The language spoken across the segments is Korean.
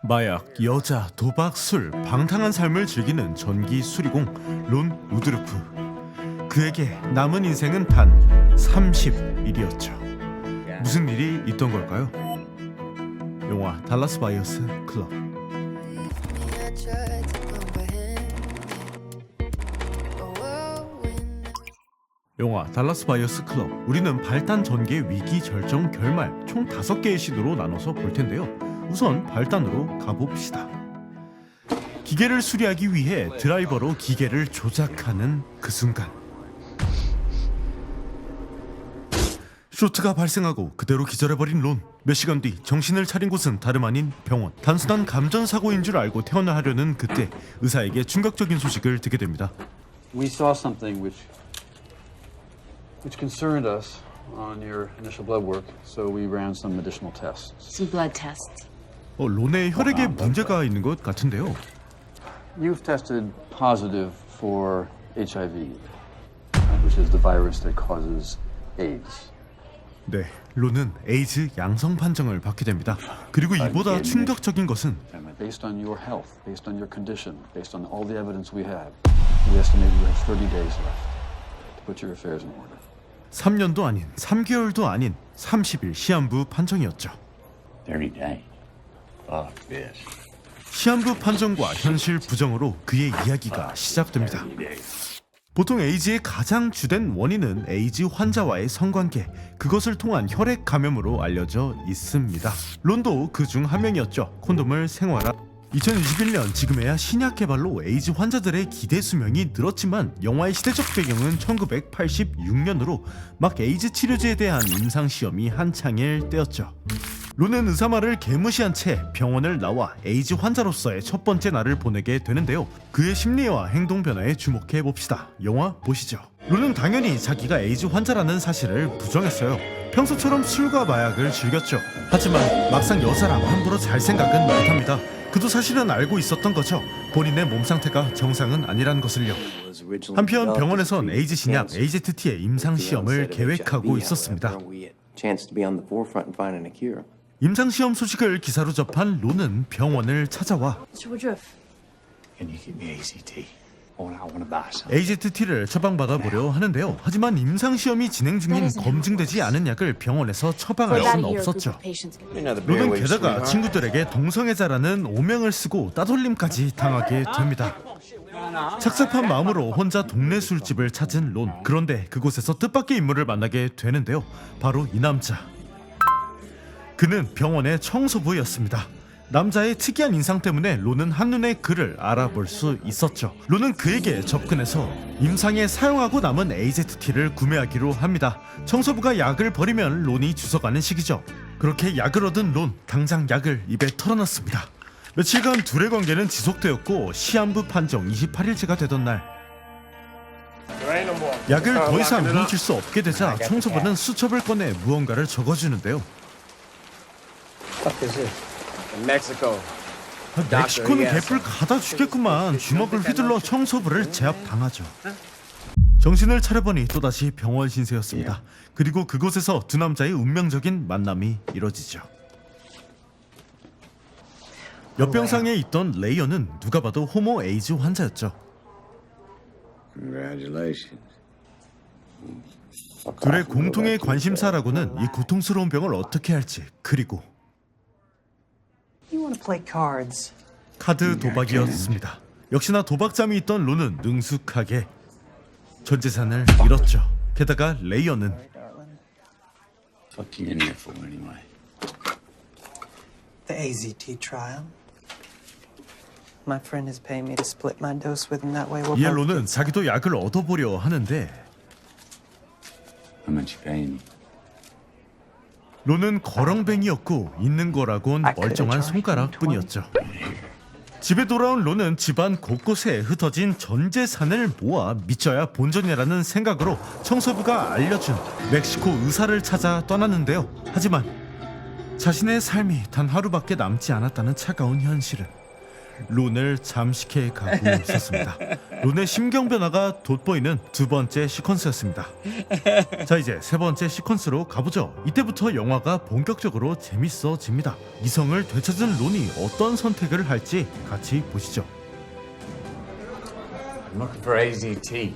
마약, 여자, 도박, 술, 방탕한 삶을 즐기는 전기 수리공 론 우드루프. 그에게 남은 인생은 단 30일이었죠. 무슨 일이 있던 걸까요? 영화 달라스 바이어스 클럽. 영화 달라스 바이어스 클럽. 우리는 발단 전개 위기 절정 결말 총 5개의 시도로 나눠서 볼 텐데요. 우선 발단으로 가봅시다. 기계를 수리하기 위해 드라이버로 기계를 조작하는 그 순간, 쇼트가 발생하고 그대로 기절해버린 론. 몇 시간 뒤 정신을 차린 곳은 다름 아닌 병원. 단순한 감전사고인 줄 알고 퇴원하려는 그때 의사에게 충격적인 소식을 듣게 됩니다. We saw something which concerned us on your initial blood work, so we ran some additional tests. Some blood tests. 론의 혈액에 문제가 있는 것 같은데요. You've tested positive for HIV, which is the virus that causes AIDS. 네, 론은 에이즈 양성 판정을 받게 됩니다. 그리고 이보다 충격적인 것은 Based on your health, based on your condition, based on all the evidence we have, we estimate you have 30 days left to put your affairs in order. 3년도 아닌 3개월도 아닌 30일 시한부 판정이었죠. 30 days. Fuck this. 시한부 판정과 현실 부정으로 그의 이야기가 시작됩니다. 30 days. 보통 에이즈의 가장 주된 원인은 에이즈 환자와의 성관계, 그것을 통한 혈액 감염으로 알려져 있습니다. 론도 그 중 한 명이었죠. 콘돔을 생활화. 2021년 지금에야 신약 개발로 에이즈 환자들의 기대 수명이 늘었지만 영화의 시대적 배경은 1986년으로 막 에이즈 치료제에 대한 임상 시험이 한창일 때였죠. 론은 의사 말을 개무시한 채 병원을 나와 에이즈 환자로서의 첫 번째 날을 보내게 되는데요. 그의 심리와 행동 변화에 주목해 봅시다. 영화 보시죠. 론은 당연히 자기가 에이즈 환자라는 사실을 부정했어요. 평소처럼 술과 마약을 즐겼죠. 하지만 막상 여자랑 함부로 잘 생각은 못합니다. 그도 사실은 알고 있었던 거죠. 본인의 몸 상태가 정상은 아니란 것을요. 한편 병원에선 에이즈 신약 AZT의 임상 시험을 계획하고 있었습니다. 임상 시험 소식을 기사로 접한 론은 병원을 찾아와 Mr. Woodruff. Can you give me ACT? I want to buy some. AZT를 처방받아 보려 하는데요. 하지만 임상 시험이 진행 중인 검증되지 않은 약을 병원에서 처방할 For 수는 about a year, a group 없었죠. of patients can 론은 게다가 친구들에게 동성애자라는 오명을 쓰고 따돌림까지 당하게 됩니다. 착잡한 마음으로 혼자 동네 술집을 찾은 론. 그런데 그곳에서 뜻밖의 인물을 만나게 되는데요. 바로 이 남자. 그는 병원의 청소부였습니다. 남자의 특이한 인상 때문에 론은 한눈에 그를 알아볼 수 있었죠. 론은 그에게 접근해서 임상에 사용하고 남은 AZT를 구매하기로 합니다. 청소부가 약을 버리면 론이 주워가는 시기죠. 그렇게 약을 얻은 론, 당장 약을 입에 털어넣습니다. 며칠간 둘의 관계는 지속되었고 시한부 판정 28일째가 되던 날, 약을 더 이상 훔칠 수 없게 되자 청소부는 수첩을 꺼내 무언가를 적어주는데요. 멕시코는 개뿔 가다 주겠구만. 주먹을 휘둘러 청소부를 제압당하죠. 정신을 차려보니 또다시 병원 신세였습니다. 그리고 그곳에서 두 남자의 운명적인 만남이 이뤄지죠. 옆병상에 있던 레이어는 누가 봐도 호모 에이즈 환자였죠. Congratulations. 둘의 공통의 관심사라고는 이 고통스러운 병을 어떻게 할지, 그리고 You want to play cards? 카드 도박이었습니다. 역시나 도박잠이 있던 론은 능숙하게 전 재산을 잃었죠. 게다가 레이어는 Fuck you in here for anyway. The AZT trial. My friend is paying me to split my dose with him. That way we'll 이에 both 론은 자기도 약을 얻어보려 하는데 How much you paying me? 론은 거렁뱅이였고 있는 거라곤 멀쩡한 손가락뿐이었죠. 집에 돌아온 론은 집안 곳곳에 흩어진 전 재산을 모아 믿져야 본전이라는 생각으로 청소부가 알려준 멕시코 의사를 찾아 떠났는데요. 하지만 자신의 삶이 단 하루밖에 남지 않았다는 차가운 현실은 론을 잠식해 가고 있었습니다. 론의 심경 변화가 돋보이는 두 번째 시퀀스였습니다. 자, 이제 세 번째 시퀀스로 가보죠. 이때부터 영화가 본격적으로 재밌어집니다. 이성을 되찾은 론이 어떤 선택을 할지 같이 보시죠. I'm looking for AZT.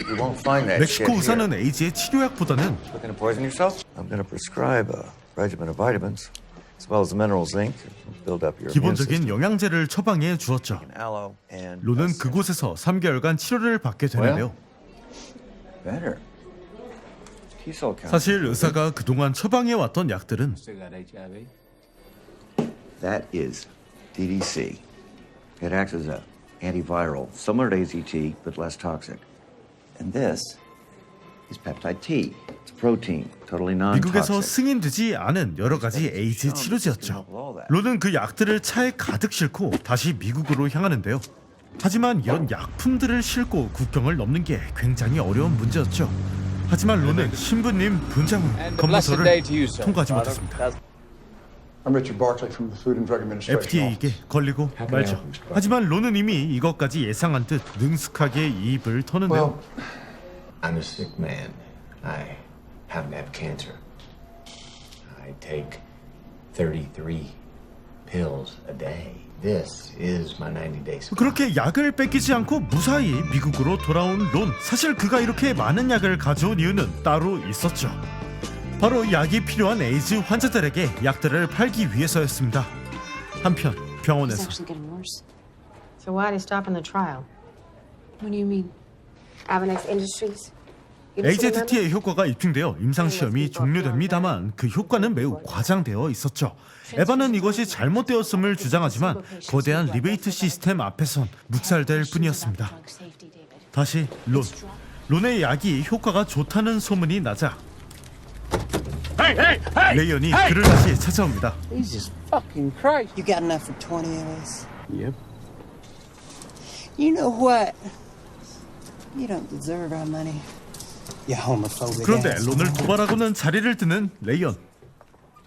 You won't find that 멕시코 shit here. 의사는 A지의 치료약보다는 Looking to poison yourself? I'm going to prescribe a regimen of vitamins, as well as the mineral zinc, to build up your immune 기본적인 system. 영양제를 처방해 주었죠. Aloe and 론은 그곳에서 3개월간 치료를 받게 되는데요. better. T-cell count. 사실 의사가 그동안 처방해왔던 약들은 Still got HIV? That is DDC. It acts as a antiviral, similar to AZT, but less toxic. And this is peptide T. It's a protein, totally 미국에서 non-toxic. 승인되지 않은 여러 가지 에이즈 치료제였죠. 론은 그 약들을 차에 가득 싣고 다시 미국으로 향하는데요. 하지만 이런 약품들을 싣고 국경을 넘는 게 굉장히 어려운 문제였죠. 하지만 론은 신부님 분장으로 검문소를 통과하지 못했습니다. I'm Richard Barclay from the Food and Drug Administration. FDA에게 걸리고 말죠. 하지만 론은 이미 이것까지 예상한 듯 능숙하게 입을 터는데요. Well, I'm a sick man. I happen to have cancer. I take 33 pills a day. This is my 90-day supply. 그렇게 약을 뺏기지 않고 무사히 미국으로 돌아온 론. 사실 그가 이렇게 많은 약을 가져온 이유는 따로 있었죠. 바로 약이 필요한 에이즈 환자들에게 약들을 팔기 위해서였습니다. 한편 It's 병원에서 actually getting worse. So why are they stopping the trial? What do you mean? Avanex Industries? You just remember? AZT의 효과가 입증되어 임상시험이 종료됩니다만 그 효과는 매우 과장되어 있었죠. 에바는 이것이 잘못되었음을 주장하지만 거대한 리베이트 시스템 앞에선 묵살될 뿐이었습니다. Drug safety, David. 다시 론의 약이 효과가 좋다는 소문이 나자 레이언이 그를 다시 찾아옵니다. You got enough for 20 of us? Yep. You know what? You don't deserve our money. You homophobic 그런데 ass. 론을 도발하고는 자리를 뜨는 레이언.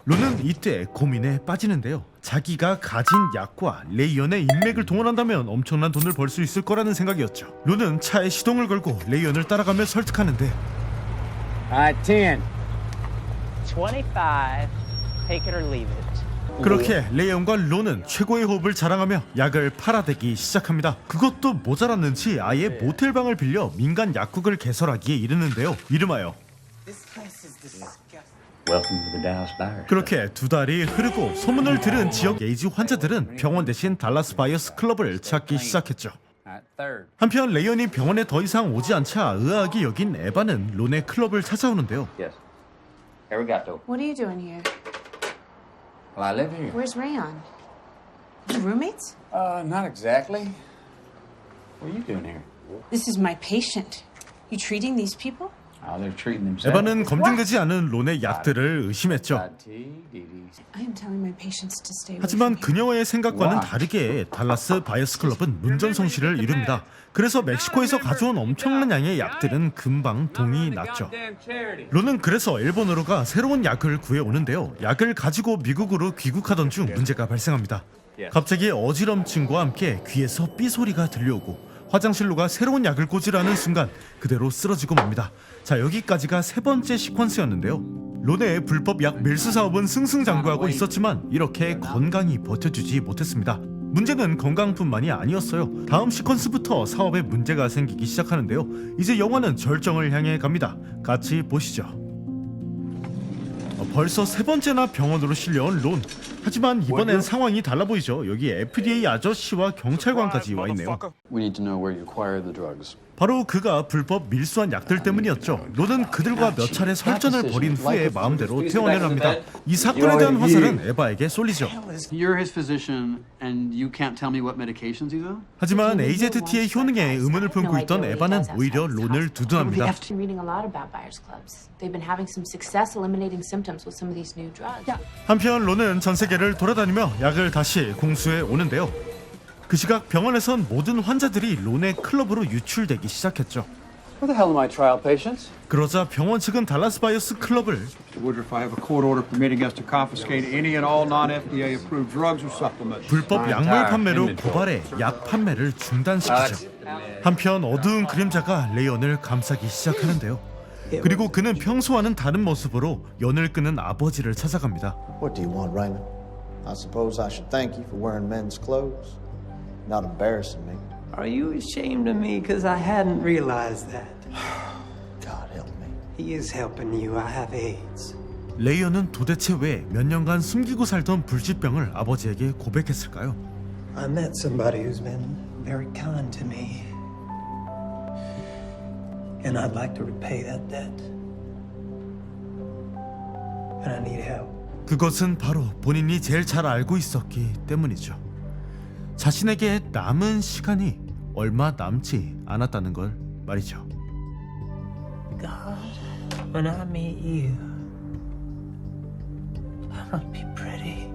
론은 이때 고민에 빠지는데요. 자기가 가진 약과 레이언의 인맥을 동원한다면 엄청난 돈을 벌 수 있을 거라는 생각이었죠. 론은 차에 시동을 걸고 레이언을 따라가며 설득하는데 All right, 10. 25. Take it or leave it. 그렇게 레이언과 론은 최고의 호흡을 자랑하며 약을 팔아대기 시작합니다. 그것도 모자랐는지 아예 모텔방을 빌려 민간 약국을 개설하기에 이르는데요. 이름하여 This place is disgusting. Welcome to the Dallas Buyers. 그렇게 두 달이 흐르고 소문을 들은 지역 에이즈 환자들은 병원 대신 달라스 바이어스 클럽을 찾기 시작했죠. All right, third. 한편 레이언이 병원에 더 이상 오지 않자 의아하게 여긴 에바는 론의 클럽을 찾아오는데요. Yes. Arigato. What are you doing here? Well, I live here. Where's Rayon? You roommates? Not exactly. What are you doing here? This is my patient. You treating these people? Oh, they're treating themselves. 에바는 검증되지 않은 론의 약들을 의심했죠. T, DDC. I am telling my patients to stay away 하지만 from here. 그녀의 생각과는 다르게 달라스 바이어스 클럽은 문전성시를 이룹니다. 그래서 멕시코에서 가져온 엄청난 양의 약들은 금방 동이 났죠. 론은 그래서 일본으로 가 새로운 약을 구해오는데요. 약을 가지고 미국으로 귀국하던 중 문제가 발생합니다. 갑자기 어지럼증과 함께 귀에서 삐소리가 들려오고 화장실로 가 새로운 약을 꽂으라는 순간 그대로 쓰러지고 맙니다. 자, 여기까지가 세 번째 시퀀스였는데요. 론의 불법 약 밀수 사업은 승승장구하고 있었지만 이렇게 건강히 버텨주지 못했습니다. 문제는 건강뿐만이 아니었어요. 다음 시퀀스부터 사업에 문제가 생기기 시작하는데요. 이제 영화는 절정을 향해 갑니다. 같이 보시죠. 벌써 세 번째나 병원으로 실려온 론. 하지만 이번엔 상황이 달라 보이죠. 여기 FDA 아저씨와 경찰관까지 와 있네요. We need to know where you acquire the drugs. 바로 그가 불법 밀수한 약들 때문이었죠. 론은 그들과 몇 차례 설전을 벌인 후에 마음대로 퇴원을 합니다. 이 사건에 대한 화살은 에바에게 쏠리죠. You're his physician, and you can't tell me what medications he's on? 하지만 AZT의 효능에 의문을 품고 있던 에바는 오히려 론을 두둔합니다. I've been reading a lot about buyers clubs. They've been having some success eliminating symptoms with some of these new drugs. 한편 론은 전 세계를 돌아다니며 약을 다시 공수해 오는데요. 그 시각 병원에선 모든 환자들이 론의 클럽으로 유출되기 시작했죠. Where the hell are my trial patients? 그러자 병원 측은 달라스 바이어스 클럽을 Mr. Woodruff, I have a court order permitting us to confiscate any and all non-FDA approved drugs or supplements. 불법 약물 판매로 고발해 약 판매를 중단시키죠. 한편 어두운 그림자가 레이언을 감싸기 시작하는데요. 그리고 그는 평소와는 다른 모습으로 연을 끄는 아버지를 찾아갑니다. What do you want, Raymond? I suppose I should thank you for wearing men's clothes, not embarrassing me. Are you ashamed of me because I hadn't realized that? God help me. He is helping you. I have AIDS. 레이언은 도대체 왜 몇 년간 숨기고 살던 불치병을 아버지에게 고백했을까요? I met somebody who's been very kind to me. And I'd like to repay that debt. And I need help. 그것은 바로 본인이 제일 잘 알고 있었기 때문이죠. 자신에게 남은 시간이 얼마 남지 않았다는 걸 말이죠. God, when I meet you, I want to be pretty.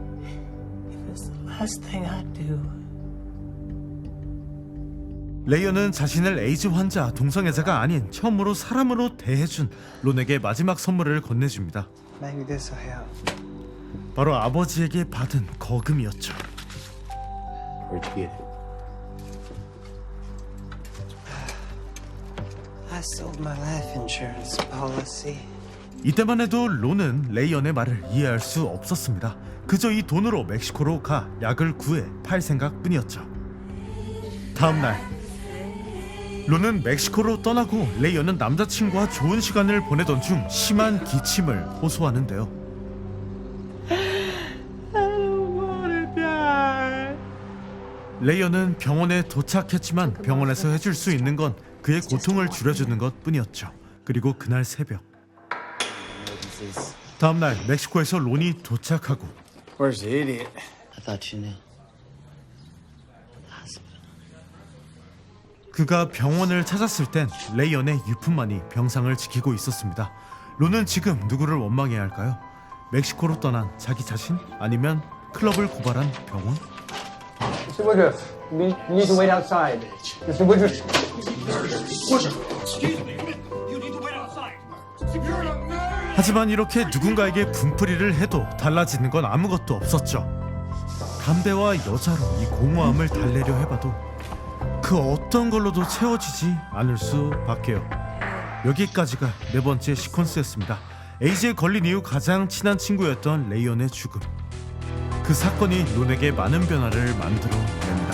If it's the last thing I do. 레이언은 자신을 에이즈 환자 동성애자가 아닌 처음으로 사람으로 대해준 론에게 마지막 선물을 건네줍니다. Maybe this will help. 바로 아버지에게 받은 거금이었죠. Where'd you get it? I sold my life insurance policy. 이때만 해도 론은 레이언의 말을 이해할 수 없었습니다. 그저 이 돈으로 멕시코로 가 약을 구해 팔 생각뿐이었죠. 다음 날 론은 멕시코로 떠나고 레이언은 남자친구와 좋은 시간을 보내던 중 심한 기침을 호소하는데요. 레이언은 병원에 도착했지만 병원에서 해줄 수 있는 건 그의 고통을 줄여주는 것뿐이었죠. 그리고 그날 새벽 다음 날 멕시코에서 론이 도착하고 Where's the idiot? I thought you knew. 그가 병원을 찾았을 땐 레이언의 유품만이 병상을 지키고 있었습니다. 론은 지금 누구를 원망해야 할까요? 멕시코로 떠난 자기 자신? 아니면 클럽을 고발한 병원? Mr. Woodruff, you need to wait outside. Mr. Woodruff. 하지만 이렇게 누군가에게 분풀이를 해도 달라지는 건 아무것도 없었죠. 담배와 여자로 이 공허함을 달래려 해봐도 그 어떤 걸로도 채워지지 않을 수밖에요. 여기까지가 네 번째 시퀀스였습니다. 에이즈에 걸린 이후 가장 친한 친구였던 레이언의 죽음. 그 사건이 론에게 많은 변화를 만들어냅니다.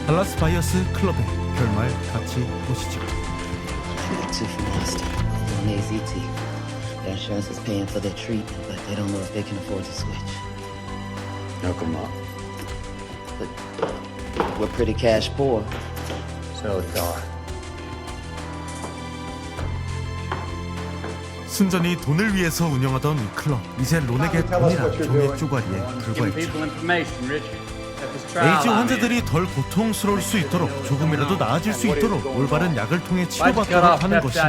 달라스 바이어스 클럽의 결말 같이 보시죠. On AZT. Their insurance is paying for their treatment, but they don't know if they can afford to switch. Hook 'em up. But we're pretty cash poor. Sell a car. 순전히 돈을 위해서 운영하던 이 클럽, 이제 론에게 돈이란 종의 쪼가리에 불과했죠. 에이즈 환자들이 덜 고통스러울 수 있도록, 조금이라도 나아질 수 있도록 올바른 약을 통해 치료받도록 하는 것이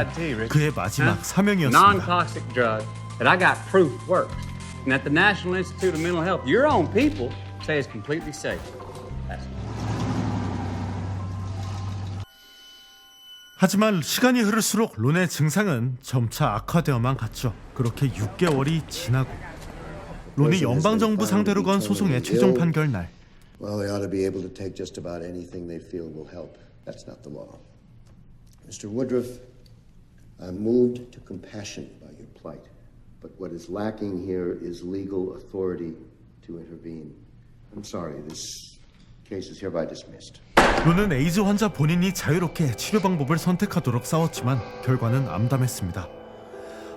그의 마지막 사명이었습니다. Non-toxic drug that I got proof works, and that the National Institute of Mental Health, your own people, say is completely safe. 하지만 시간이 흐를수록 론의 증상은 점차 악화되어만 갔죠. 그렇게 6개월이 지나고 론이 연방정부 상대로 건 소송의 최종 판결 날, Well, they ought to be able to take just about anything they feel will help. That's not the law. Mr. Woodruff, I'm moved to compassion by your plight. But what is lacking here is legal authority to intervene. I'm sorry, this case is hereby dismissed. 론은 에이즈 환자 본인이 자유롭게 치료 방법을 선택하도록 싸웠지만 결과는 암담했습니다.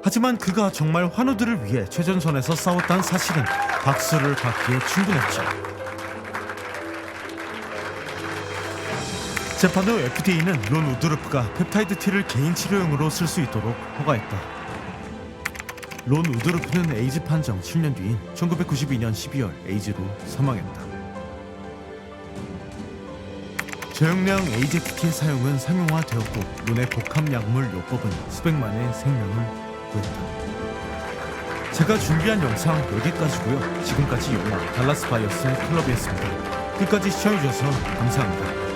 하지만 그가 정말 환우들을 위해 최전선에서 싸웠다는 사실은 박수를 받기에 충분했죠. 재판 후 FDA는 론 우드루프가 펩타이드 T를 개인 치료용으로 쓸 수 있도록 허가했다. 론 우드루프는 에이즈 판정 7년 뒤인 1992년 12월 에이즈로 사망했다. 저용량 AZT의 사용은 상용화되었고 론의 복합약물 요법은 수백만의 생명을 구했다. 제가 준비한 영상 여기까지고요. 지금까지 영화 달라스 바이어스의 클럽이었습니다. 끝까지 시청해주셔서 감사합니다.